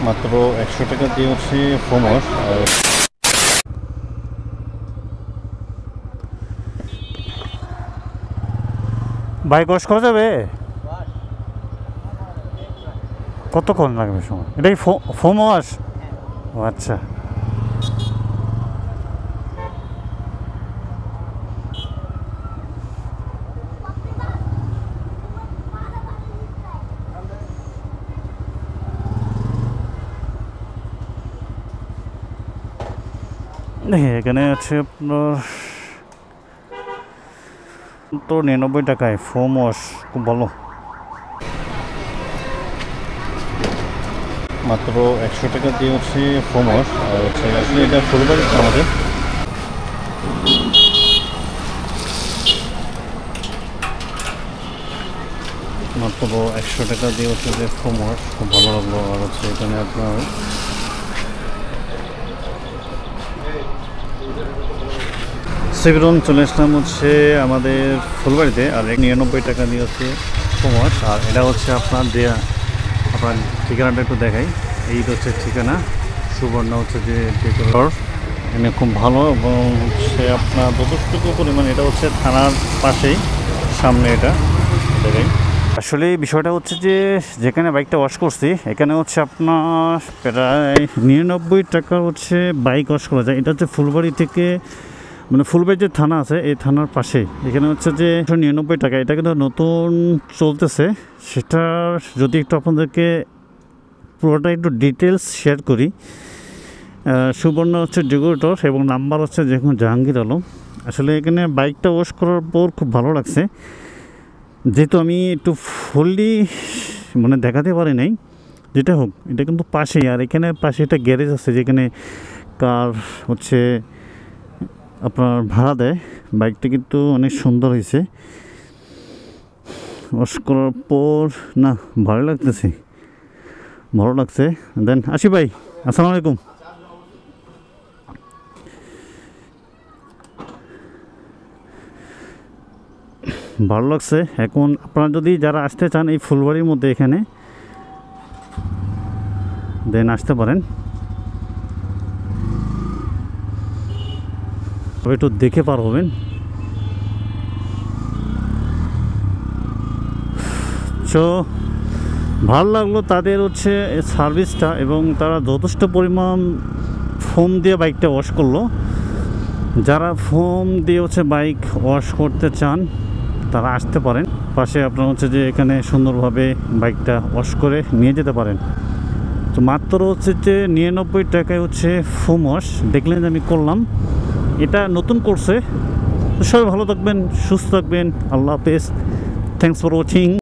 মাত্র 100 টাকা দিয়ে হচ্ছে ফোম ওয়াশ। আর বাইক ওয়াশ করা যাবে? কতক্ষণ লাগবে সময়? এটা কি ফোম ওয়াশ? ও আচ্ছা। এখানে আছে আপনার তো 99 টাকায় ফোম ওয়াশ, খুব ভালো। মাত্র 100 টাকা দিয়ে হচ্ছে ফোম ওয়াশ। আর হচ্ছে আসলে এটা ফুলবাড়ি আমাদের। মাত্র 100 টাকা দিয়ে হচ্ছে যে ফোম ওয়াশ, খুব ভালো লাগলো। আর হচ্ছে এখানে আপনার সেভরন চলে আসলাম হচ্ছে আমাদের ফুলবাড়িতে। আর 99 টাকা দিয়ে হচ্ছে ফোম ওয়াশ। আর এটা হচ্ছে আপনার আপনার ঠিকানাটা একটু দেখাই। এই হচ্ছে ঠিকানা, সুবর্ণ হচ্ছে যে ডেকোর। এখানে খুব ভালো এবং হচ্ছে আপনার যথেষ্টটুকু পরিমাণ। এটা হচ্ছে থানার পাশেই, সামনে এটা দেখাই। আসলে বিষয়টা হচ্ছে যে যেখানে বাইকটা ওয়াশ করছি এখানে হচ্ছে আপনার প্রায় 99 টাকা হচ্ছে বাইক ওয়াশ করা যায়। এটা হচ্ছে ফুলবাড়ি থেকে, মানে ফুলবাড়ি যে থানা আছে এই থানার পাশে। এখানে হচ্ছে যে 99 টাকা। এটা কিন্তু নতুন চলতেছে। সেটা যদি একটু আপনাদেরকে পুরোটা একটু ডিটেলস শেয়ার করি। সুবর্ণ হচ্ছে ডিগোরেটর এবং নাম্বার হচ্ছে দেখুন জাহাঙ্গীর আলম। আসলে এখানে বাইকটা ওয়াশ করার পর খুব ভালো লাগছে, যেহেতু আমি একটু ফুললি মানে দেখাতে পারি নাই। যেটা হোক, এটা কিন্তু পাশেই। আর এখানে পাশে একটা গ্যারেজ আছে যেখানে কার হচ্ছে আপনার ভাড়া দেয়। বাইকটা কিন্তু অনেক সুন্দর হয়েছে ওয়াশ করার পর। না, ভালো লাগতেছে, ভালো লাগছে। দেন আসি ভাই, আসসালামু আলাইকুম। ভালো লাগছে। এখন আপনারা যদি যারা আসতে চান এই ফুলবাড়ির মধ্যে এখানে, দেন আসতে পারেন। তবে একটু দেখে পার হবেন। তো ভালো লাগলো তাদের হচ্ছে সার্ভিসটা, এবং তারা যথেষ্ট পরিমাণ ফোম দিয়ে বাইকটা ওয়াশ করলো। যারা ফোম দিয়ে হচ্ছে বাইক ওয়াশ করতে চান তারা আসতে পারেন। পাশে আপনার হচ্ছে যে এখানে সুন্দরভাবে বাইকটা ওয়াশ করে নিয়ে যেতে পারেন। তো মাত্র হচ্ছে যে 99 টাকায় হচ্ছে ফোম ওয়াশ। দেখলেন আমি করলাম, এটা নতুন করছে। সবাই ভালো থাকবেন, সুস্থ থাকবেন। আল্লাহ হাফেজ। Thanks for watching.